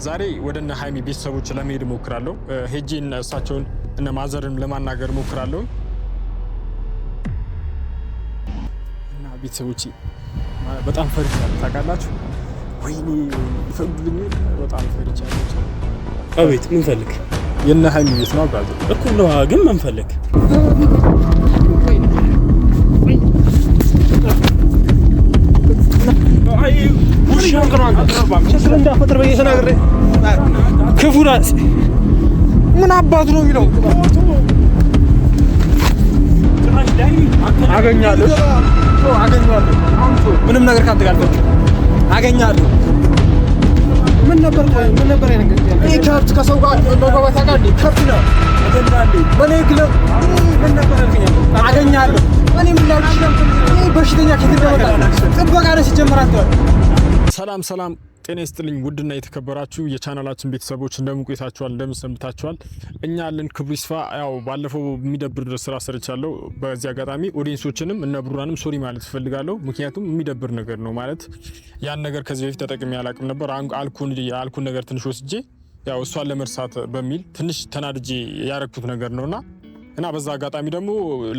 ዛሬ ወደነ ሃይሚ ቤተሰቦች ለመሄድ ሞክራለሁ። ሄጄን እሳቸውን እነ ማዘርን ለማናገር ሞክራለሁ እና ቤተሰቦቼ በጣም ፈርቻለሁ። ታውቃላችሁ? ወይኔ ይፈቅዱልኝ። በጣም ፈርቻለሁ። አቤት፣ ምን ፈልግ? የነ ሃይሚ ቤት ነው አባቴ እኮ ነው። ግን ምን ፈልግ? ምን አባቱ ነው የሚለው? አገኛለሁ። ምንም ነገር ካንተ ጋር አገኛለሁ። ምን ነበር ይሄ ከብት ከሰው ጋር መግባባት ታውቃለህ? ከብት ነው በኔ ግለብ ምን ነበር አገኛለሁ። እኔ ምን ላድርግ? ይሄ በሽተኛ ከተደረገ ጥበቃ ነው ሲጀምራት። ሰላም ሰላም፣ ጤና ይስጥልኝ ውድና የተከበራችሁ የቻናላችን ቤተሰቦች እንደምን ቆይታችኋል? እንደምን ሰንብታችኋል? እኛ ያለን ክብሩ ይስፋ። ያው ባለፈው የሚደብር ስራ ሰርቻለሁ። በዚህ አጋጣሚ ኦዲየንሶችንም እነ ብሩራንም ሶሪ ማለት እፈልጋለሁ። ምክንያቱም የሚደብር ነገር ነው ማለት ያን ነገር ከዚህ በፊት ተጠቅሜ አላቅም ነበር። አልኩን ነገር ትንሽ ወስጄ ያው እሷን ለመርሳት በሚል ትንሽ ተናድጄ ያረኩት ነገር ነውና እና በዛ አጋጣሚ ደግሞ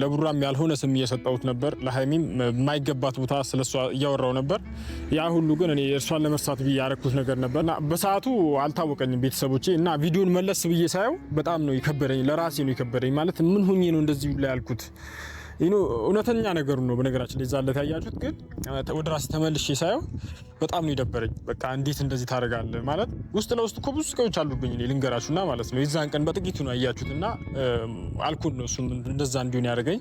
ለብሩራም ያልሆነ ስም እየሰጠሁት ነበር። ለሃይሚም የማይገባት ቦታ ስለሷ እያወራው ነበር። ያ ሁሉ ግን እኔ እርሷን ለመርሳት ብዬ ያረኩት ነገር ነበርና በሰዓቱ አልታወቀኝም ቤተሰቦቼ። እና ቪዲዮን መለስ ብዬ ሳየው በጣም ነው የከበደኝ፣ ለራሴ ነው የከበደኝ። ማለት ምን ሆኜ ነው እንደዚህ ላይ ያልኩት? እውነተኛ ነገሩ ነው በነገራችን ላይ ዛለት ያያችሁት። ግን ወደ ራሴ ተመልሼ ሳየው በጣም ነው የደበረኝ። በቃ እንዴት እንደዚህ ታደርጋለህ ማለት ውስጥ ለውስጥ እኮ ብዙ ስቃዮች አሉብኝ እኔ ልንገራችሁና ማለት ነው። የዛን ቀን በጥቂቱ ነው ያያችሁትና አልኩን ነው እሱም እንደዛ እንዲሆን ያደረገኝ።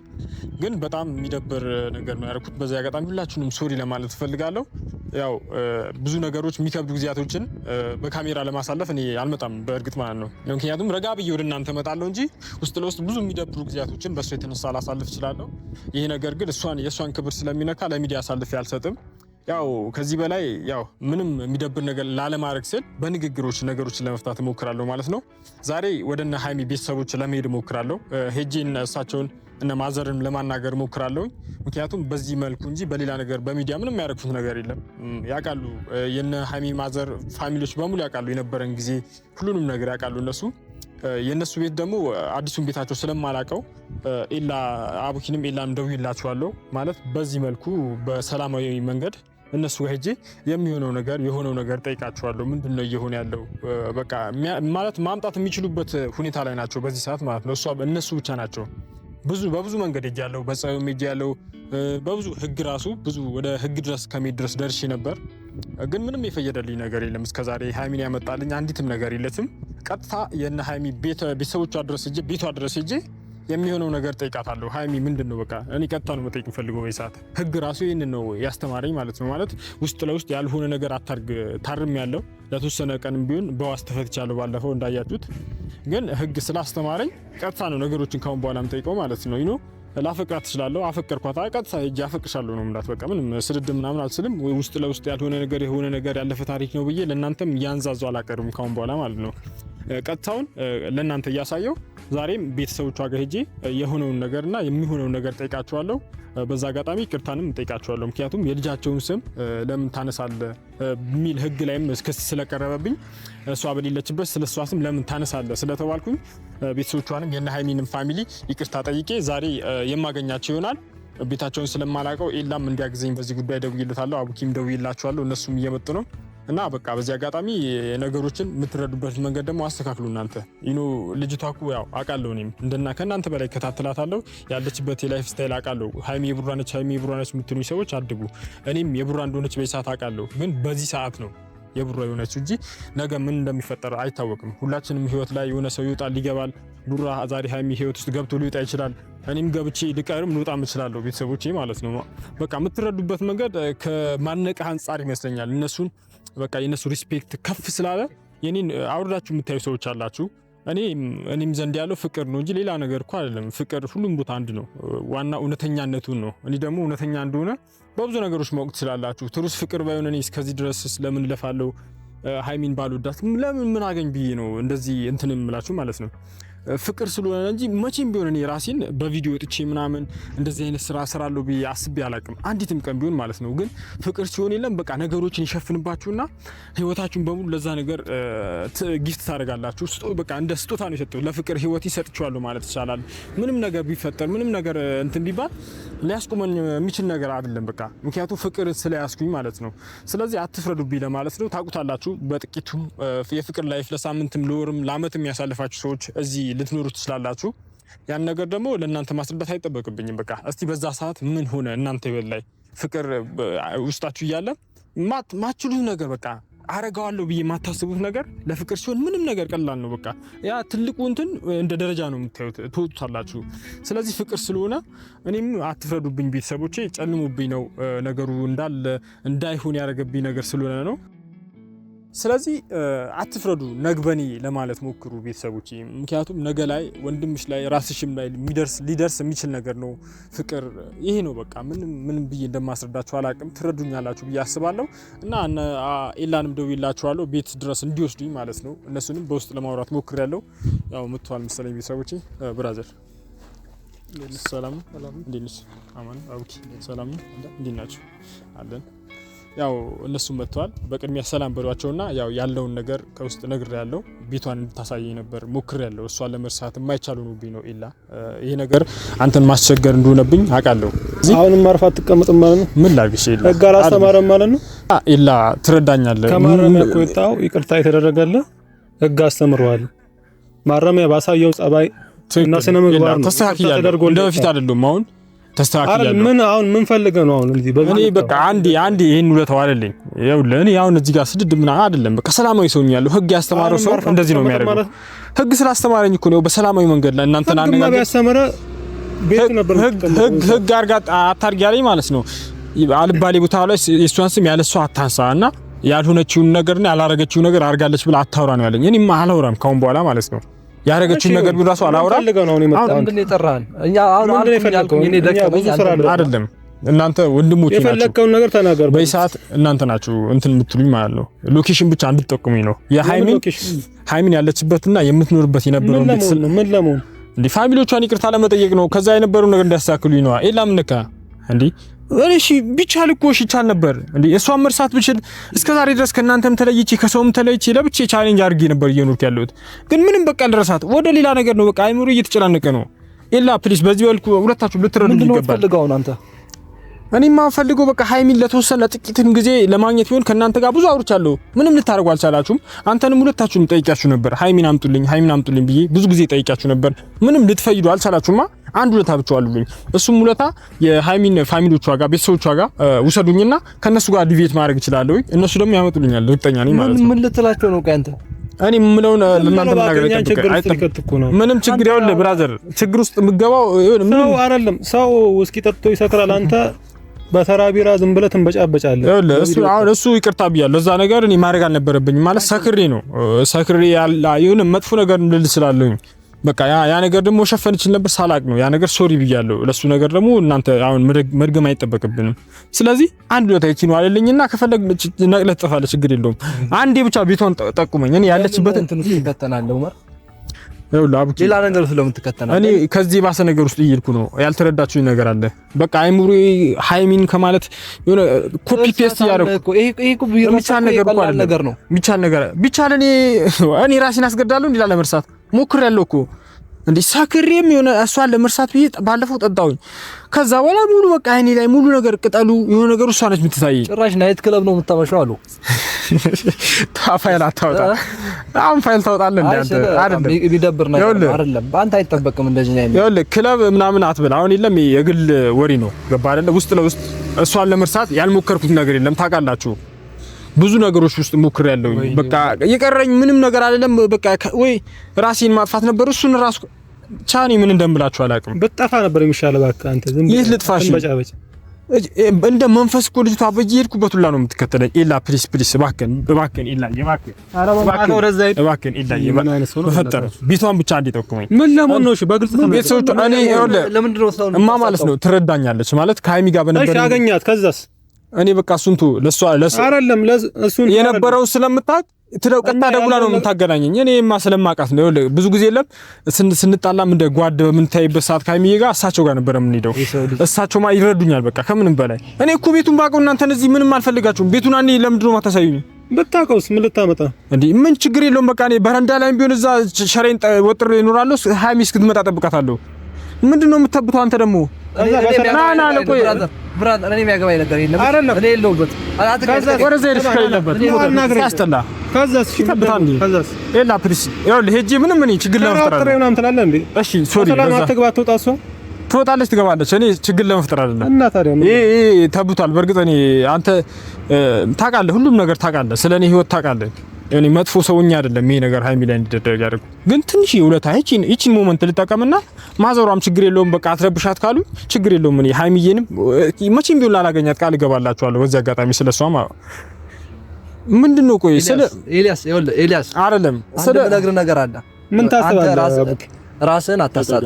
ግን በጣም የሚደብር ነገር ነው ያደረኩት። በዚህ አጋጣሚ ሁላችሁንም ሶሪ ለማለት እፈልጋለሁ። ያው ብዙ ነገሮች የሚከብዱ ጊዜያቶችን በካሜራ ለማሳለፍ እኔ አልመጣም በእርግጥ ማለት ነው። ምክንያቱም ረጋ ብዬ ወደ እናንተ እመጣለሁ እንጂ ውስጥ ለውስጥ ብዙ የሚደብሩ ጊዜያቶችን በእሱ የተነሳ ላሳልፍ እችላለሁ። ይሄ ነገር ግን የእሷን ክብር ስለሚነካ ለሚዲያ አሳልፌ አልሰጥም። ያው ከዚህ በላይ ያው ምንም የሚደብር ነገር ላለማድረግ ስል በንግግሮች ነገሮችን ለመፍታት እሞክራለሁ ማለት ነው። ዛሬ ወደነ ሃይሚ ቤተሰቦች ለመሄድ እሞክራለሁ። ሄጄን እሳቸውን እነ ማዘርን ለማናገር እሞክራለሁ። ምክንያቱም በዚህ መልኩ እንጂ በሌላ ነገር በሚዲያ ምንም ያደረኩት ነገር የለም። ያውቃሉ፣ የነ ሃይሚ ማዘር ፋሚሊዎች በሙሉ ያውቃሉ። የነበረን ጊዜ ሁሉንም ነገር ያውቃሉ እነሱ። የነሱ ቤት ደግሞ አዲሱን ቤታቸው ስለማላቀው ኤላ አቡኪንም ኤላም ደውዬላቸዋለሁ። ማለት በዚህ መልኩ በሰላማዊ መንገድ እነሱ ጋር ሄጄ የሚሆነው ነገር የሆነው ነገር ጠይቃቸዋለሁ። ምንድነው እየሆነ ያለው? በቃ ማለት ማምጣት የሚችሉበት ሁኔታ ላይ ናቸው በዚህ ሰዓት ማለት ነው። እነሱ ብቻ ናቸው። በብዙ መንገድ ሄጃለሁ። በጸብም ሄጃለሁ። በብዙ ህግ ራሱ ብዙ ወደ ህግ ድረስ ከመሄድ ድረስ ደርሼ ነበር። ግን ምንም የፈየደልኝ ነገር የለም እስከዛሬ። ሃይሚን ያመጣልኝ አንዲትም ነገር የለትም። ቀጥታ የነ ሃይሚ ቤተሰቦቿ ድረስ ሄጄ ቤቷ ድረስ ሄጄ የሚሆነው ነገር ጠይቃታለሁ። ሃይሚ ምንድነው በቃ እኔ ቀጥታ ነው መጠየቅ ፈልገው። በሰዓት ህግ ራሱ ይሄንን ነው ያስተማረኝ ማለት ነው። ማለት ውስጥ ለውስጥ ያልሆነ ነገር አታርግ ታርም ያለው ለተወሰነ ቀንም ቢሆን በዋስ ተፈትቻለሁ ባለፈው እንዳያችሁት። ግን ህግ ስላስተማረኝ ቀጥታ ነው ነገሮችን ካሁን በኋላ የምጠይቀው ማለት ነው። ላፈቅራት እችላለሁ። አፈቀርኳት ቀጥታ ሄጄ አፈቅርሻለሁ ነው የምላት። በቃ ምንም ስድብ ምናምን አልስልም። ውስጥ ለውስጥ ያልሆነ ነገር የሆነ ነገር ያለፈ ታሪክ ነው ብዬ ለእናንተም ያንዛዙ አላቀርብም ካሁን በኋላ ማለት ነው። ቀጥታውን ለእናንተ እያሳየው ዛሬም ቤተሰቦቿ ጋር ሄጄ የሆነውን ነገርና የሚሆነውን ነገር ጠይቃቸዋለሁ። በዛ አጋጣሚ ቅርታንም ጠይቃቸዋለሁ። ምክንያቱም የልጃቸውን ስም ለምን ታነሳለህ የሚል ህግ ላይም ክስ ስለቀረበብኝ እሷ በሌለችበት ስለሷ ስም ለምን ታነሳለህ ስለተባልኩኝ ቤተሰቦቿንም የነ ሃይሚንም ፋሚሊ ይቅርታ ጠይቄ ዛሬ የማገኛቸው ይሆናል። ቤታቸውን ስለማላውቀው ኤላም እንዲያግዘኝ በዚህ ጉዳይ ደውዬለታለሁ። አቡኪም ደውዬላቸዋለሁ። እነሱም እየመጡ ነው። እና በቃ በዚህ አጋጣሚ ነገሮችን የምትረዱበት መንገድ ደግሞ አስተካክሉ እናንተ። ልጅቷ እኮ ያው አውቃለሁ፣ እኔም ከእናንተ በላይ ከታተላታለሁ። ያለችበት የላይፍ ስታይል አውቃለሁ። ሃይሚ የቡራ ነች የምትሉኝ ሰዎች አድጉ። እኔም የቡራ እንደሆነች በዚህ ሰዓት አውቃለሁ። ግን በዚህ ሰዓት ነው የቡራ የሆነችው እንጂ ነገ ምን እንደሚፈጠር አይታወቅም። ሁላችንም ህይወት ላይ የሆነ ሰው ይወጣል ይገባል። ቡራ ዛሬ ሃይሚ ህይወት ውስጥ ገብቶ ሊወጣ ይችላል። እኔም ገብቼ ልቀርም ልወጣም እችላለሁ። ቤተሰቦቼ ማለት ነው። በቃ የምትረዱበት መንገድ ከማነቅ አንጻር ይመስለኛል። እነሱን በቃ የነሱ ሪስፔክት ከፍ ስላለ የኔን አውርዳችሁ የምታዩ ሰዎች አላችሁ። እኔም ዘንድ ያለው ፍቅር ነው እንጂ ሌላ ነገር እኮ አይደለም። ፍቅር ሁሉም ቦታ አንድ ነው። ዋና እውነተኛነቱን ነው። እኔ ደግሞ እውነተኛ እንደሆነ በብዙ ነገሮች ማወቅ ትችላላችሁ። ትሩስ ፍቅር ባይሆን እኔ እስከዚህ ድረስ ለምን ለፋለው? ሃይሚን ባልወዳት ለምን ምን አገኝ ብዬ ነው እንደዚህ እንትን የምላችሁ ማለት ነው። ፍቅር ስለሆነ እንጂ መቼም ቢሆን እኔ ራሴን በቪዲዮ ወጥቼ ምናምን እንደዚህ አይነት ስራ እሰራለሁ ብዬ አስቤ አላቅም፣ አንዲትም ቀን ቢሆን ማለት ነው። ግን ፍቅር ሲሆን የለም በቃ ነገሮችን ይሸፍንባችሁና ህይወታችሁን በሙሉ ለዛ ነገር ጊፍት ታደርጋላችሁ። በቃ እንደ ስጦታ ነው የሰጠው ለፍቅር ህይወት ይሰጥቻለሁ ማለት ይቻላል። ምንም ነገር ቢፈጠር ምንም ነገር እንትን ቢባል ሊያስቆመን የሚችል ነገር አይደለም። በቃ ምክንያቱም ፍቅር ስለያዝኩኝ ማለት ነው። ስለዚህ አትፍረዱብኝ ለማለት ነው። ታውቁታላችሁ በጥቂቱ የፍቅር ላይፍ ለሳምንትም ለወርም ለአመትም ያሳልፋችሁ ሰዎች እዚህ ልትኖሩ ትችላላችሁ። ያን ነገር ደግሞ ለእናንተ ማስረዳት አይጠበቅብኝም። በቃ እስቲ በዛ ሰዓት ምን ሆነ እናንተ ላይ ፍቅር ውስጣችሁ እያለ ማችሉት ነገር በቃ አረጋዋለሁ ብዬ የማታስቡት ነገር ለፍቅር ሲሆን ምንም ነገር ቀላል ነው። በቃ ያ ትልቁ እንትን እንደ ደረጃ ነው የምታዩት፣ ትወጡታላችሁ። ስለዚህ ፍቅር ስለሆነ እኔም አትፍረዱብኝ ቤተሰቦቼ። ጨልሙብኝ ነው ነገሩ እንዳለ እንዳይሆን ያደረገብኝ ነገር ስለሆነ ነው። ስለዚህ አትፍረዱ ነግበኔ ለማለት ሞክሩ ቤተሰቦቼ። ምክንያቱም ነገ ላይ ወንድምሽ ላይ ራስሽም ላይ ሊደርስ የሚችል ነገር ነው ፍቅር። ይሄ ነው በቃ ምንም ብዬ እንደማስረዳችሁ አላቅም። ትረዱኛላችሁ ብዬ አስባለሁ። እና ኤላንም ደውዬላችኋለሁ ቤት ድረስ እንዲወስዱኝ ማለት ነው። እነሱንም በውስጥ ለማውራት ሞክሬያለሁ። ያው መጥቷል መሰለኝ ቤተሰቦቼ። ብራዘር ሰላም እንዴት ነሽ? አማን አውኪ ሰላም እንዴት ናችሁ? አለን ያው እነሱም መጥተዋል። በቅድሚያ ሰላም በሏቸውና ያው ያለውን ነገር ከውስጥ ነግሬያለሁ። ቤቷን እንድታሳየኝ ነበር ሞክሬያለሁ። እሷን ለመርሳት የማይቻል ሆኖብኝ ነው ኤላ። ይሄ ነገር አንተን ማስቸገር እንደሆነብኝ አውቃለሁ። አሁንም ማርፋ አትቀመጥም ማለት ነው? ምን ላግሽ ኤላ? ህግ አላስተማረም ማለት ነው? ኤላ ትረዳኛለህ? ከማረሚያ እኮ የወጣው ይቅርታ የተደረገልህ ህግ አስተምሯል። ማረሚያ ባሳየው ጸባይ እና ስነ ምግባር ነው ተስተካክያለሁ። እንደ በፊት አይደለም አሁን ተስተካክያለሁ። ምን ፈልገህ ነው አሁን እዚህ እኔ በቃ አንዴ ይሄን ውለታው አይደለኝ። ይኸውልህ እኔ አሁን እዚህ ጋር ስድድ ምናምን አይደለም። በቃ ሰላማዊ ሰው ነኝ። ህግ ያስተማረው ሰው እንደዚህ ነው የሚያደርገው። ህግ ስላስተማረኝ እኮ ነው በሰላማዊ መንገድ ላይ እናንተና አነጋገር ያስተማረ ቤት ነበር። ህግ አርጋ አታርጊ ያለኝ ማለት ነው። አልባሌ ቦታ ላይ የእሷን ስም ያለ እሷ አታንሳ እና ያልሆነችውን ነገርና ያላረገችውን ነገር አርጋለች ብላ አታውራ ነው ያለኝ። እኔማ አላወራም ካሁን በኋላ ማለት ነው። ያረጋችሁን ነገር ቢራሱ አላወራም። አሁን ምንድነው የጠራህን? እኛ አሁን ያልኩኝ እኔ ደከመኝ አይደለም። እናንተ ወንድሞቼ ናችሁ። የፈለከውን ነገር ተናገር። በሰዓት እናንተ ናችሁ እንትን የምትሉኝ ማለት ነው። ሎኬሽን ብቻ እንድትጠቁሙኝ ነው። ሃይሚን ያለችበትና የምትኖርበት የነበረው ቤተሰብ ምን ለምን እንዴ ፋሚሊዎቿን ይቅርታ ለመጠየቅ ነው። ከዛ የነበረው ነገር እንዲያስተካክሉኝ ነው። ኤላ ምን ነካ እንዴ? እሺ ቢቻል እኮ ይቻል ነበር እንዴ? እሷን መርሳት ብችል እስከዛሬ ድረስ ከእናንተም ተለይቼ ከሰውም ተለይቼ ለብቻ ቻሌንጅ አድርጌ ነበር እየኖርኩ ያለሁት። ግን ምንም በቃ ልረሳት ወደ ሌላ ነገር ነው። በቃ አይምሮ እየተጨናነቀ ነው። ኤላ ፕሊዝ በዚህ መልኩ ሁለታችሁ ልትረዱ ይገባል። ምንድነው ፈልገው አንተ? እኔማ ፈልገው በቃ ሃይሚን ለተወሰነ ጥቂትም ጊዜ ለማግኘት ቢሆን ከእናንተ ጋር ብዙ አውርቻለሁ። ምንም ልታረጉ አልቻላችሁም። አንተንም ሁለታችሁም ጠይቂያችሁ ነበር። ሃይሚን አምጡልኝ ብዬ ብዙ ጊዜ ጠይቂያችሁ ነበር። ምንም ልትፈይዱ አልቻላችሁማ። አንድ ውለታ ብቻ አሉልኝ። እሱም ውለታ የሃይሚን ፋሚሊዎቿ ጋር ቤተሰቦቿ ጋር ውሰዱኝና ከነሱ ጋር ዲቪት ማድረግ ይችላል ወይ እነሱ ደግሞ ያመጡልኛል። እርግጠኛ ነኝ ማለት ነው። ምን ልትላቸው ነው? ቀንተ እኔ የምለውን ለእናንተ መናገር አይጠበቅም። ምንም ችግር ያውል ብራዘር፣ ችግር ውስጥ የምገባው ሰው አይደለም። ሰው ውስኪ ጠጥቶ ይሰክራል። አንተ በተራ ቢራ ዝም ብለህ ትንበጫበጫለህ። እሱ ይቅርታ ብያለሁ። እዛ ነገር እኔ ማድረግ አልነበረብኝም ማለት ሰክሬ ነው። ሰክሬ የሆነ መጥፎ ነገር ልል እችላለሁ። በቃ ያ ነገር ደግሞ ሸፈን ይችል ነበር ሳላቅ ነው ያ ነገር ሶሪ ብያለሁ። ለሱ ነገር ደግሞ እናንተ አሁን መድገም አይጠበቅብንም። ስለዚህ አንድ ወጣ ይቺ ነው አይደለኝና ከፈለግ ነቅለህ ትጠፋለህ፣ ችግር የለውም። አንዴ ብቻ ቤቷን ጠቁመኝ። እኔ ያለችበት እንትን ውስጥ ይከተናለሁ ማር ሌላ ነገር ስለምትከተና እኔ ከዚህ ባሰ ነገር ውስጥ እየሄድኩ ነው። ያልተረዳችሁኝ ነገር አለ። በቃ አይሙሪ ሃይሚን ከማለት የሆነ ኮፒ ፔስት ያደረኩ ይሄ እኮ የሚቻል ነገር ነው። ቢቻል እኔ ራሴን አስገዳለሁ እንዴ ለመርሳት ሞክሬያለሁ እኮ እንዴ ሳክሬም የሆነ እሷን ለመርሳት ብዬ ባለፈው ጠጣሁኝ። ከዛ በኋላ ሙሉ በቃ አይኔ ላይ ሙሉ ነገር ቅጠሉ የሆነ ነገር እሷ ነች የምትታየኝ። ጭራሽ ናይት ክለብ ነው የምታመሸው አሉ። ፋይል አታውጣ። አሁን ፋይል ታውጣለህ እንዴ አንተ? አይደለም ቢደብር ነገር አይደለም። በአንተ አይጠበቅም እንደዚህ ነው። ይኸውልህ ክለብ ምናምን አትበል። አሁን የለም የግል ወሬ ነው ገባ አይደለ? ውስጥ ለውስጥ እሷን ለመርሳት ያልሞከርኩት ነገር የለም። ታውቃላችሁ ብዙ ነገሮች ውስጥ ሞክሬያለሁ። በቃ የቀረኝ ምንም ነገር አይደለም። በቃ ወይ ራሴን ማጥፋት ነበር። እሱን ራሱ ቻኒ ምን እንደምላችሁ አላውቅም። በጣፋ ነበር የሚሻለው። በቃ አንተ ዝም ብለህ ልጥፋሽ እንደ መንፈስ እኮ ልጅቷ በየሄድኩበት ሁላ ነው የምትከተለኝ። ኤላ ፕሊስ እባክህን ኤላ እባክህን በፈጠረ ቤቷን ብቻ እንዲጠቁመኝ። ምን ለምን ነው? እሺ በግልጽ ቤተሰቦቿ እኔ ለምንድን ነው ሰው እማ ማለት ነው ትረዳኛለች ማለት ከሃይሚ ጋር በነበረ እሺ አገኛት። ከዛስ እኔ በቃ እሱንቱ ለሷ አይደለም እሱን የነበረው ስለምታውቅ ትደውቀታ ደውላ ነው የምታገናኘኝ። እኔማ ስለማውቃት ነው። ብዙ ጊዜ የለም ስንጣላም እንደ ጓድ በምንታይበት ሰዓት ካይሚዬ ጋር እሳቸው ጋር ነበር የምንሄደው። እሳቸውማ ይረዱኛል በቃ ከምንም በላይ። እኔ እኮ ቤቱን ባውቀው እናንተን እዚህ ምንም አልፈልጋችሁም። ቤቱን አንዴ ለምንድን ነው የማታሳዩኝ? ብታውቀውስ ምን ልታመጣ እንዴ? ምን ችግር የለውም በቃ እኔ በረንዳ ላይም ቢሆን እዛ ሸሬን ወጥሬ እኖራለሁ። ሃይሚ እስክትመጣ ጠብቃታለሁ። ምንድን ነው የምትተብተው አንተ ደግሞ? ና ለቆይ ብራዘር እኔ የሚያገባኝ ነገር የለም። እኔ የለሁበት ወረዘ ሄድሽ ከሌለበት ያስጠላ። ከዛስ ከዛስ ኤላ ፕሪስ ይኸውልህ ሄጄ ምንም እኔ ችግር ለመፍጠር ምናምን ትላለህ እንዴ? እሺ ሶሪ ሰላም አትግባ ትወጣ እሷ ትወጣለች ትገባለች። እኔ ችግር ለመፍጠር አይደለም እና ታዲያ ይሄ ተብቷል። በእርግጥ እኔ አንተ ታውቃለህ፣ ሁሉም ነገር ታውቃለህ፣ ስለኔ ህይወት ታውቃለህ። እኔ መጥፎ ሰውኛ አይደለም ይሄ ነገር ሃይሚ ላይ እንዲደረግ ያደርጉ። ግን ትንሽ የውለታ ይቺን ሞመንት ልጠቀምና ማዘሯም ችግር የለውም በቃ አትረብሻት ካሉ ችግር የለውም። እኔ ሃይሚዬንም መቼም ቢሆን ላላገኛት ቃል እገባላችኋለሁ። በዚህ አጋጣሚ ስለሷማ ምንድነው ቆይ ስለ ኤልያስ አይደለም ስለ ነገር ነገር አለ። ምን ታስባለህ? ራስህን አታሳጣ።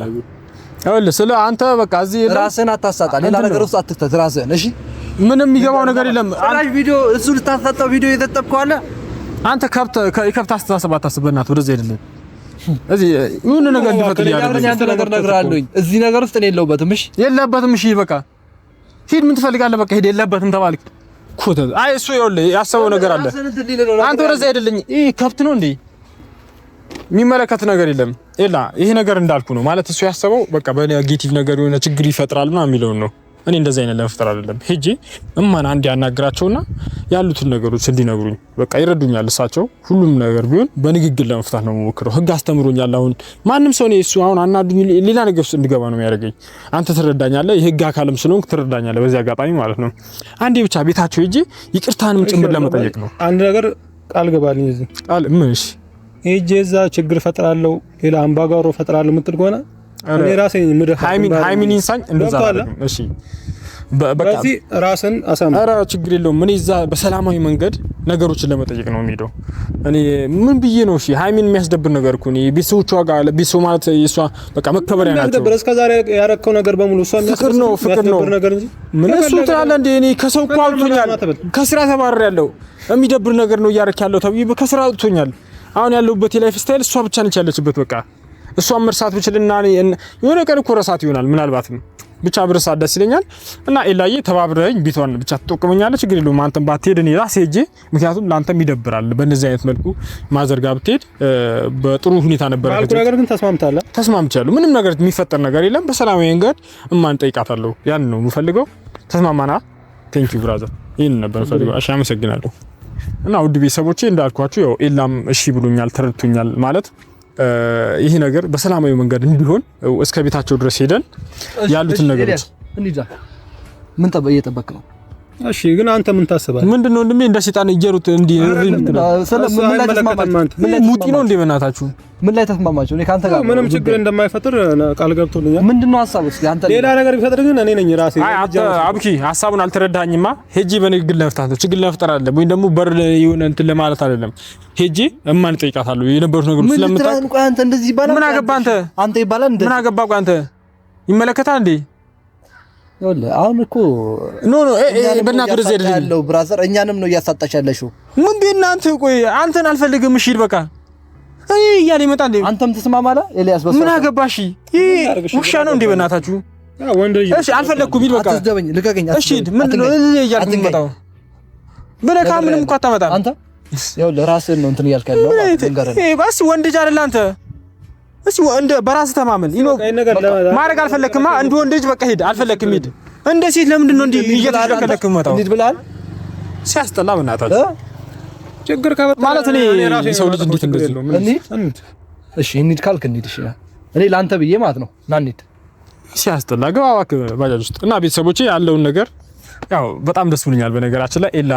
ይኸውልህ ስለ አንተ በቃ እዚህ ራስህን አታሳጣ። ሌላ ነገር ውስጥ አትክተት ራስህን። እሺ ምንም የሚገባው ነገር የለም። አላሽ ቪዲዮ እሱ ልታሳጣው ቪዲዮ የተጠብቀው አለ። አንተ ከብት አስተሳሰብ አታስበናት። ወደዚህ አይደለም እዚህ ምን ነገር እንዲፈጥር ያደርጋል። አንተ ነገር ነግራለሁኝ እዚህ ነገር ውስጥ እኔ የለሁበትም። እሺ የለበትም። እሺ በቃ ሂድ። ምን ትፈልጋለህ? በቃ ሂድ። የለበትም ተባልክ ኮተ አይ እሱ ይኸውልህ ያሰበው ነገር አለ። አንተ ወደዚህ አይደለም። ይሄ ከብት ነው እንዴ? የሚመለከት ነገር የለም። ኤላ ይሄ ነገር እንዳልኩ ነው ማለት እሱ ያሰበው በቃ በኔጌቲቭ ነገር የሆነ ችግር ይፈጥራል እና የሚለውን ነው። እኔ እንደዛ አይነት ለመፍጠር አይደለም። ሄጄ እማን አንድ ያናግራቸውና ያሉትን ነገሮች እንዲነግሩኝ በቃ ይረዱኛል እሳቸው። ሁሉም ነገር ቢሆን በንግግር ለመፍታት ነው የምሞክረው። ህግ አስተምሮኛል። አሁን ማንም ሰው ነው እሱ አሁን አናዱኝ ሌላ ነገር ውስጥ እንድገባ ነው የሚያደርገኝ። አንተ ትረዳኛለህ፣ የህግ አካልም ስለሆንክ ትረዳኛለህ። በዚህ አጋጣሚ ማለት ነው አንዴ ብቻ ቤታቸው ሄጄ ይቅርታንም ጭምር ለመጠየቅ ነው። አንድ ነገር ቃል ገባልኝ። እዚህ ቃል ምን? እሺ ሄጄ እዛ ችግር ፈጥራለሁ ሌላ አምባጓሮ ፈጥራለሁ የምትል ከሆነ እኔ ራሴ ምድር ሃይሚን ኢንሳን እንደዛ አይደለም። እሺ በዚህ ራስን አሳም ኧረ ችግር የለውም። እኔ እዛ በሰላማዊ መንገድ ነገሮችን ለመጠየቅ ነው የሚሄደው። እኔ ምን ብዬ ነው? እሺ ሃይሚን የሚያስደብር ነገር እኮ ነው። ቤተሰቦቿ ጋር ቤተሰብ ማለት የሷ በቃ መከበሪያ ናቸው። እስከ ዛሬ ያረከው ነገር በሙሉ እሷ ፍቅር ነው ነገር እንጂ ምን እሱ ትላለህ እንዴ? እኔ ከሰው እኮ አውጥቶኛል፣ ከስራ ተባረሪያለሁ። የሚደብር ነገር ነው እያረክ ያለው ተብዬ ከስራ አውጥቶኛል። አሁን ያለሁበት የላይፍ ስታይል እሷ ብቻ ነች ያለችበት። በቃ እሷን መርሳት ብችልና የሆነ ቀን እኮ ረሳት ይሆናል ምናልባትም ብቻ ብርሳት ደስ ይለኛል። እና ኤላዬ ተባብረኝ ቤቷን ብቻ ትጠቁመኛለህ። ችግር የለውም። አንተም ባትሄድ እኔ ራሴ ሄጄ ምክንያቱም ላንተም ይደብራል በእነዚህ አይነት መልኩ ማዘርጋ ብትሄድ በጥሩ ሁኔታ ነበር። አልኩ ነገር ግን ተስማምታለህ? ተስማምቻለሁ። ምንም ነገር የሚፈጠር ነገር የለም። በሰላማዊ መንገድ እማን ጠይቃታለሁ። ያን ነው የምፈልገው። ተስማማና ቴንክ ዩ ብራዘር። ይሄን ነበር የምፈልገው። እሺ አመሰግናለሁ። እና ውድ ቤተሰቦቼ እንዳልኳችሁ ያው ኤላም እሺ ብሎኛል፣ ተረድቶኛል ማለት ይሄ ነገር በሰላማዊ መንገድ እንዲሆን እስከ ቤታቸው ድረስ ሄደን ያሉትን ነገሮች እንዲዛ ምን እየጠበቅ ነው? እሺ ግን አንተ ምን ታስባለህ? ምንድነው እንደም እንደ ሰይጣን እየሩት እንዲ ሙጢ ነው እንደ በእናታችሁ ምን ላይ ተስማማችሁ? እኔ ካንተ ጋር ምንም ችግር እንደማይፈጥር ቃል ገብቶልኛል። ምንድነው ሐሳቡ? እስኪ አንተ ሌላ ነገር ቢፈጥር ግን እኔ ነኝ ራሴ። አይ አንተ አብኪ ሐሳቡን አልተረዳኝማ። ሄጂ በንግግር ለመፍታት ነው። ችግር ለመፍጠር አይደለም፣ ወይ ደግሞ በር የሆነ እንትን ለማለት አይደለም። ሄጂ እማን ጠይቃታለሁ የነበሩት ነገሮች ስለምታውቅ ምን ቆይ አንተ እንደዚህ ይባላል? ምን አገባ አንተ? አንተ ይባላል እንዴ? ምን አገባ ቆይ አንተ? ይመለከታል እንዴ? ይኸውልህ አሁን እኮ ኖ በእናትህ ወደዚህ አይደለም ያለው ብራዘር፣ እኛንም ነው እያሳጣሽ ያለሽው። ምን በእናትህ ቆይ አንተን አልፈልግም። እሺ በቃ አይ እያለ ይመጣል እንዴ? አንተም ተስማማላ ኤልያስ በሰው ምን አገባሽ? ውሻ ነው እንዴ በእናታችሁ? ወንድ ልጅ እሺ አልፈለኩም። ሂድ በቃ አትስደበኝ፣ ልቀቀኝ። እሺ ምንድነው እያልኩ የምመጣው? በለካ ምንም እኮ አታመጣም አንተ። ይኸውልህ ራስህን ነው እንትን እያልክ ያለው መንገር። እሺ ወንድ ልጅ አይደል አንተ? እሺ እንደ በራስህ ተማመን። ማድረግ አልፈለክማ እንደ ወንድ ልጅ በቃ ሂድ። አልፈለክም ሂድ። እንደ ሴት ለምንድን ነው እንዴ እየተከለከለክ የምመጣው? እንዴት ብለሃል? ሲያስጠላ በእናታችሁ ችግር ከበጣ ማለት እኔ ሰው ልጅ እንዴት እንደዚህ ነው? እሺ እንሂድ ካልክ እንሂድ። እሺ እኔ ላንተ ብዬ ማለት ነው ና እንሂድ። ሲያስጠላ ገባ እባክህ ባጃጅ ውስጥ። እና ቤተሰቦቼ ያለውን ነገር ያው በጣም ደስ ብሎኛል። በነገራችን ላይ ኤላ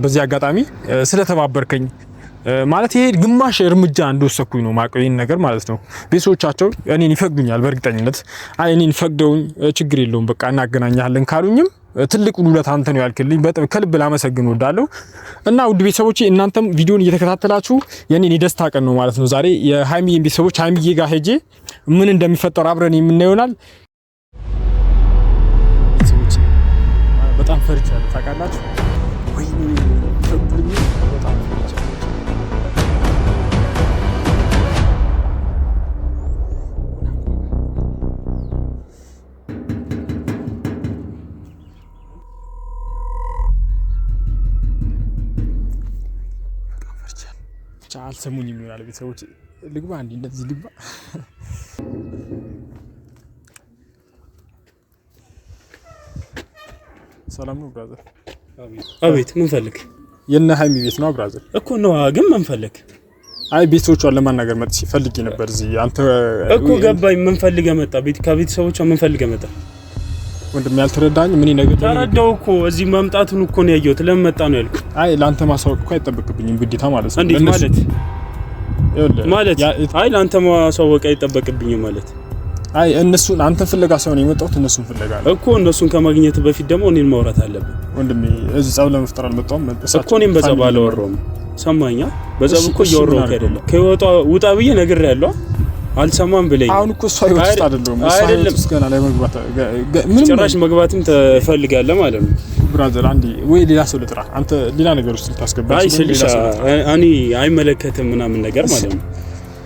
በዚህ አጋጣሚ ስለተባበርከኝ ማለት ይሄ ግማሽ እርምጃ እንደወሰድኩኝ ነው ማቀው ይሄን ነገር ማለት ነው። ቤተሰቦቻቸው እኔን ይፈቅዱኛል በእርግጠኝነት። እኔን ፈቅደውኝ ችግር የለውም በቃ እናገናኛለን ካሉኝም ትልቁ ውለታ አንተ ነው ያልክልኝ። በጣም ከልብ ላመሰግን ወዳለሁ። እና ውድ ቤተሰቦቼ እናንተም ቪዲዮን እየተከታተላችሁ የኔን የደስታ ቀን ነው ማለት ነው ዛሬ። የሃይሚዬን ቤተሰቦች ሃይሚዬ ጋር ሄጄ ምን እንደሚፈጠር አብረን የምናየው ይሆናል። ቤተሰቦቼ በጣም ፈርቻለሁ ታውቃላችሁ። ወይኔ በጣም ፈርቻለሁ። አልሰሙኝም ይሆናል ቤተሰቦች። ልግባ እንዴ እንደዚህ ልግባ። ሰላም ነው ብራዘር? አቤት ምን ፈልግ? የነ ሃይሚ ቤት ነው ብራዘር? እኮ ነው ግን ምን ፈልግ? አይ ቤተሰቦቿን ለማናገር መጥቼ ፈልጌ ነበር እዚህ። አንተ እኮ ገባኝ። ምን ፈልገ መጣ? ከቤተሰቦቿ ምን ፈልገ መጣ? ወንድም ያልተረዳኝ ምን ነገር ተረዳው እኮ እዚህ መምጣቱን እኮ ነው ያየሁት። ለምን መጣ ነው ያልኩት? አይ ላንተ ማሳወቅ እኮ አይጠበቅብኝም ግዴታ ማለት ነው። እንዴት ማለት? አይ ላንተ ማሳወቅ አይጠበቅብኝም ማለት? አይ እነሱን አንተ ፍለጋ ሳይሆን የመጣሁት እነሱን ፍለጋ ነው እኮ። እነሱን ከማግኘት በፊት ደግሞ እኔን ማውራት አለብን ወንድሜ። እዚህ ጸብ ለመፍጠር አልመጣሁም እኮ። እኔም በጸብ አላወራሁም። ሰማኛ? በጸብ እኮ እያወራሁ አይደለም። ከወጣ ውጣ ብዬ ነግሬያለሁ። አልሰማም ብለኝ። አሁን እኮ እሷ ይወጣ አይደለም እሷ ገና ላይ መግባት ምን ጭራሽ መግባትም ተፈልጋለህ ማለት ነው ብራዘር። አንዴ ወይ ሌላ ሰው ልጥራ። አንተ ሌላ ነገር ውስጥ ልታስገባ አይ ስልሽ እኔ አይመለከትም ምናምን ነገር ማለት ነው።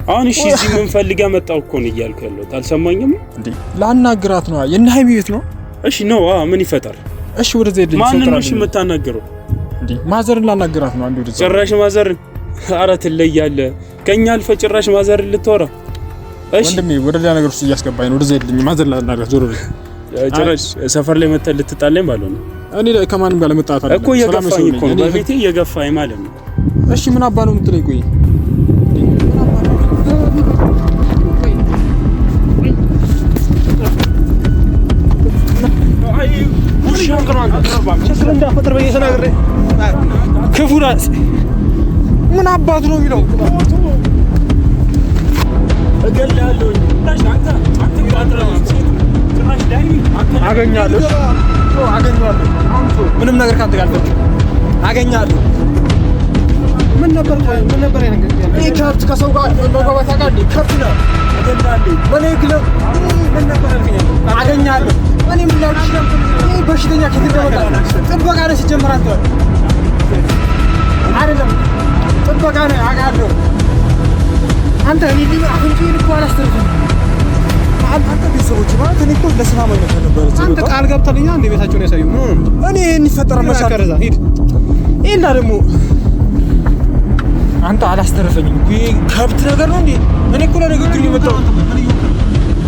አሁን እሺ እዚህ ምን ፈልጋ መጣው እኮ ነው እያልኩ ያለሁት። አልሰማኝም እንዴ? ላናግራት ነው። የነ ሃይሚ ቤት ነው። እሺ ነው ምን ይፈጠር? እሺ ወደዛ ሄደኝ። ማንን ነው እሺ የምታናግረው እንዴ? ማዘርን ላናግራት ነው። አንዴ ወደዛ ጭራሽ ማዘርን። ኧረ ትለያለህ ከኛ አልፈ ጭራሽ ማዘርን ልትወራ። እሺ ወንድሜ ወደ ሌላ ነገር ውስጥ እያስገባኝ ነው። ወደዛ ሄደኝ። ማዘርን ላናግራት ዞር በል። ጭራሽ ሰፈር ላይ መተህ ልትጣለኝ ባለው ነው። እኔ ከማንም ጋር ለመጣጣት አይደለም እኮ እየገፋኝ እኮ ነው። በቤቴ እየገፋኝ ማለት ነው። እሺ ምን አባ ነው የምትለኝ? ቆይ ምን አባቱ ነው የሚለው? አገኛለሁ። ምንም ነገር ካንተ ጋር አገኛለሁ። ምን ነበር ይሄ ከብት ከሰው ጋር መግባባት ያውቃል? ከብት ነው አገኛለሁ። በኔ ግለው ምን ነበር ያልከኝ? አገኛለሁ። እኔ ምን ላድርግ? እኔ በሽተኛ ከተደረገ ጥበቃ ነው ሲጀመር። አንተ አይደለም ጥበቃ ነው አውቃለሁ። አንተ እኔ ልጅ አሁን እኮ አላስተርኩም። አንተ ቤተሰቦች ማለት እኔ እኮ ለሰላማዊ ነበር። አንተ ቃል ገብተልኛ እንደ ቤታቸው ነው ያሳዩ። እኔ እንፈጠር መሻከረዛ ሂድ እና ደግሞ አንተ አላስተረፈኝም። ይሄ ከብት ነገር ነው እንዴ? እኔ እኮ ለንግግር ነው የመጣው።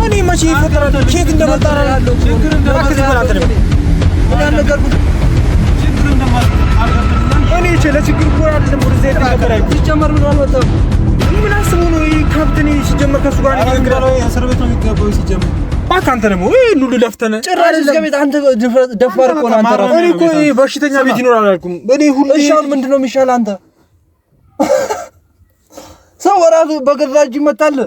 እኔ መቼ ይፈጠራል? ኬት እንደመጣ ያለው ችግር እንደማለት ነው። እኔ አልነገርኩት ችግር እንደማለት እኔ ለችግር እኮ አይደለም ወደ ዘይት ነበር አይኩ ሲጀመር ምን አልመጣም። ምን አስቡ ነው ይሄ ከብት ነው ሲጀመር ከሱ ጋር ንግግር ነው። እስር ቤት ነው የሚገባው ሲጀመር። ባክ አንተ ደግሞ ይሄ ሁሉ ለፍተነ ጭራሽ እስከ ቤት አንተ ደፋር እኮ ነው አንተ ራስህ። እኔ እኮ በሽተኛ ቤት ይኖር አላልኩም። እኔ ሁሉ እሺ አሁን ምንድነው የሚሻል አንተ? ሰው ወራቱ በገዛጅ ይመጣል።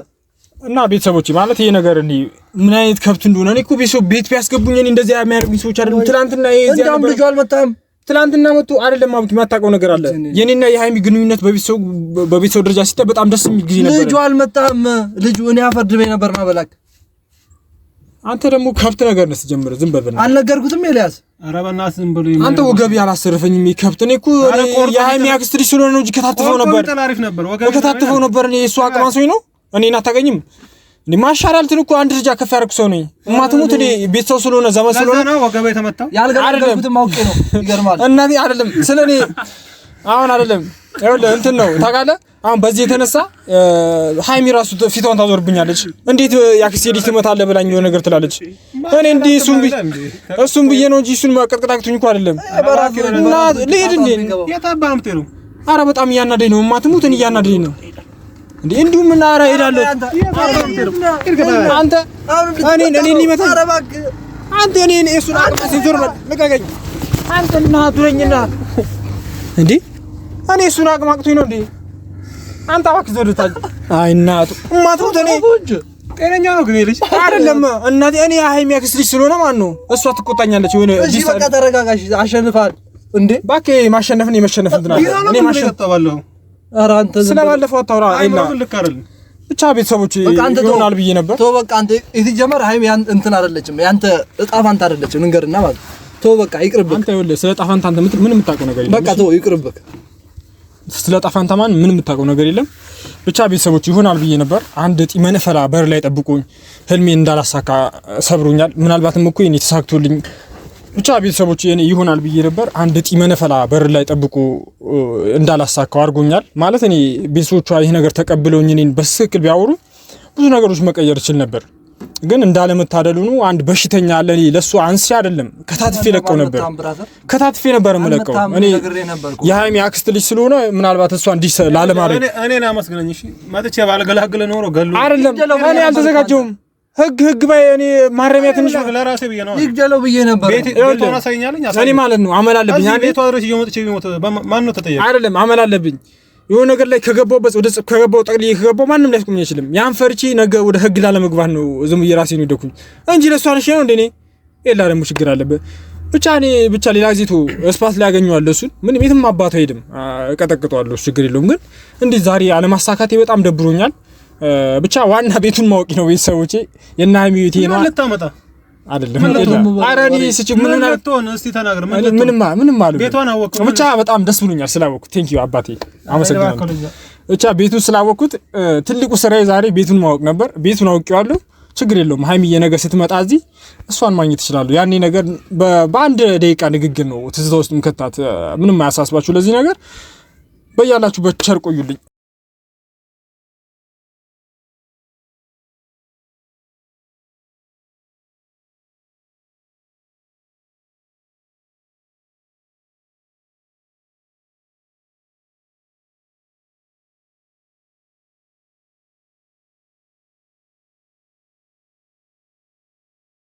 እና ቤተሰቦች ማለት ይሄ ነገር እንዴ ምን አይነት ከብት እንደሆነ እኔ እኮ ቤት ቢያስገቡኝ እኔ እንደዚህ የሚያደርጉኝ ሰዎች አይደለም። ትላንትና ይሄ እዚህ አንተ ልጅ አልመጣም። ትላንትና መጥቶ አይደለም አብቂ ማታውቀው ነገር አለ። የኔና የሃይሚ ግንኙነት በቤተሰብ ደረጃ ሲታይ በጣም ደስ የሚል ጊዜ ነበር። ልጅ አልመጣም። ልጅ እኔ አፈርድሜ ነበር ማበላክ። አንተ ደግሞ ከብት ነገር ነው ሲጀምር ዝም በል በእናትህ። አልነገርኩትም ኤልያስ። ኧረ በእናትህ ዝም ብሎ አንተ ወገብ ያላሰረፈኝም ከብት እኔ እኮ የሃይሚ አክስት ልጅ ስለሆነ ነው እንጂ ከታተፈው ነበር። እኔ እሱ አቅም አንሶኝ ነው። እኔን አታገኝም እንዴ? ማሻራልትን እኮ አንድ ልጅ ከፍ ያደረኩ ሰው ነኝ። እማትሞት እኔ ቤተሰብ ስለሆነ ዘመን ስለሆነ ነው ወገብ የተመታው። ያልገረምኩትም አውቄ ነው። ይገርማል። እናቴ አይደለም ስለኔ አሁን አይደለም ይኸውልህ እንትን ነው ታውቃለህ። አሁን በዚህ የተነሳ ሃይሚ ራሱ ፊቷን ታዞርብኛለች። እንዴት ያክስቴ ልጅ ትመታለህ ብላኝ የሆነ ነገር ትላለች። እኔ እንዴ እሱን ብዬ ነው እንጂ እሱን ማቀጥቅጣክቱኝ እኮ አይደለም። እና ልሂድ እንዴ የታባም ትሩ። ኧረ በጣም እያናደኝ ነው። እማትሞት እኔ እያናደኝ ነው እንዴ እንዲሁ ምን አራ ሄዳለሁ። አንተ እኔ ሊመታ አንተ እኔ እሱን አቅማስ ዞር በል ልቀቀኝ። አንተ እናቱረኝና እንዴ እኔ እሱን አቅማቅቶኝ ነው እንዴ? አንተ እባክህ ዘርታል። አይ እናቱ እማትሞት እኔ ጤነኛ ነው ግን ልጅ አይደለም እናቴ። እኔ ሃይሚ አክስት ልጅ ስለሆነ ማን ነው እሷ ትቆጣኛለች። የሆነ እዚህ በቃ ተረጋጋሽ። አሸንፋል እንዴ እባክህ ማሸነፍን የመሸነፍ እንትና እኔ ማሸነፍ ተባለው። ኧረ አንተ ስለባለፈው አታውራ አይና ብቻ ቤተሰቦች ይሆናል ብዬ ነበር። ተው በቃ አንተ እትጀመር ሃይሚ እንትን አይደለችም። ያንተ እጣ ፋንታ አይደለችም። ንገርና ማለት ተው በቃ ይቅርብህ። አንተ ይኸውልህ ስለ እጣ ፋንታ አንተ ምን የምታውቀው ነገር የለም። በቃ ተው ይቅርብህ። ስለ እጣ ፋንታ ማን ምን የምታውቀው ነገር የለም። ብቻ ቤተሰቦች ይሆናል ብዬ ነበር። አንድ ጢመነፈላ በር ላይ ጠብቁኝ። ህልሜ እንዳላሳካ ሰብሮኛል። ምናልባትም እኮ እኔ ተሳክቶልኝ ብቻ ቤተሰቦች እኔ ይሆናል ብዬ ነበር። አንድ ጢ መነፈላ በር ላይ ጠብቆ እንዳላሳካው አድርጎኛል። ማለት እኔ ቤተሰቦቿ ይሄ ነገር ተቀብለውኝ እኔን በትክክል ቢያወሩ ብዙ ነገሮች መቀየር ይችል ነበር። ግን እንዳለመታደሉ ነው አንድ በሽተኛ አለ። እኔ ለሱ አንሲ አይደለም ከታትፌ ለቀው ነበር። ከታትፌ ነበር የምለቀው። እኔ የሃይሚ አክስት ልጅ ስለሆነ ምናልባት እሷ እንዲህ ላለማድረግ እኔና መስገነኝ እሺ ማለች ባለገላግለ ኖሮ ገሉ አይደለም። እኔ አልተዘጋጀውም። ህግ ባይ እኔ ማረሚያ ትንሽ ለራሴ ብዬ ነው ይግደለው ብዬ ነበር። ቤቱን አሳይኛለኝ እኔ ማለት ነው አመል አለብኝ። አንዴ ቤቱ አድረስ እየሞተች ቢሞት ማን ነው ተጠያቂ? አይደለም አመል አለብኝ። የሆነ ነገር ላይ ከገባውበት ወደ ጽፍ ከገባው ጠቅልዬ ከገባው ማንም ሊያስቆመኝ አይችልም። ያን ፈርቺ ነገ ወደ ህግ ላለመግባት ነው ዝም እየራሴ ነው ደኩኝ እንጂ ለሷ ነሽ ነው እንደኔ ኤላ ደግሞ ችግር አለበት። ብቻ ሌላ ጊዜ ስፓት ላይ ያገኘዋለሁ እሱን ምንም የትም አባቱ አይሄድም እቀጠቅጠዋለሁ ችግር የለውም። ግን እንዴ ዛሬ አለማሳካቴ በጣም ደብሮኛል። ብቻ ዋና ቤቱን ማወቅ ነው ቤተሰቦቼ የና ሃይሚ ቤቴ ነው ልታመጣ አይደለም አራኒ ስጭ ምን አትሆን እስቲ ተናገር ምንም አሉ ቤቷን አወቅኩ ብቻ በጣም ደስ ብሎኛል ስላወቅኩት ቴንክ ዩ አባቴ አመሰግናለሁ። ብቻ ቤቱን ስላወቅኩት ትልቁ ስራዬ ዛሬ ቤቱን ማወቅ ነበር። ቤቱን አውቄዋለሁ ችግር የለውም። ሃይሚዬ ነገር ስትመጣ እዚህ እሷን ማግኘት ይችላሉ። ያኔ ነገር በአንድ ደቂቃ ንግግር ነው ትዝታ ውስጥ ምከታት ምንም አያሳስባችሁ። ለዚህ ነገር በያላችሁበት ቸር ቆዩልኝ።